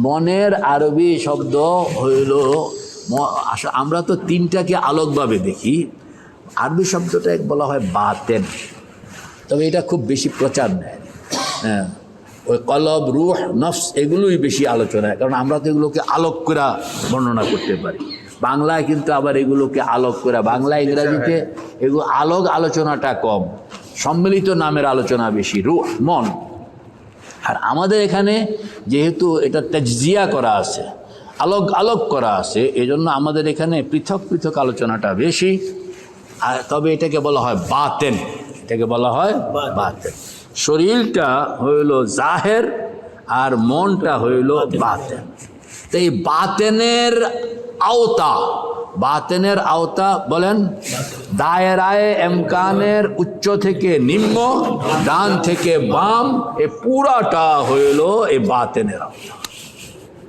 মনের আরবি শব্দ হইল, আমরা তো তিনটাকে আলোকভাবে দেখি, আরবি শব্দটা বলা হয় বাতেন, তবে এটা খুব বেশি প্রচার নেয়। হ্যাঁ, ওই কলব, রুহ, নফস এগুলোই বেশি আলোচনা, কারণ আমরা তো এগুলোকে আলোক করে বর্ণনা করতে পারি। বাংলায় কিন্তু আবার এগুলোকে আলোক করে, বাংলা ইংরাজিতে এগুলো আলোক আলোচনাটা কম, সম্মিলিত নামের আলোচনা বেশি, রুহ, মন। আর আমাদের এখানে যেহেতু এটা তাজজিয়া করা আছে, আলোক আলোক করা আছে, এজন্য আমাদের এখানে পৃথক পৃথক আলোচনাটা বেশি। আর তবে এটাকে বলা হয় বাতেন, এটাকে বলা হয় বাতেন। শরীরটা হইল জাহের আর মনটা হইল বাতেন। তো এই বাতেনের আওতা, বাতেনের আওতা বলেন দায়রায়ে এমকানের উচ্চ থেকে নিম্ন, ডান থেকে বাম, এ পুরাটা হইল এই বাতেনের আওতা।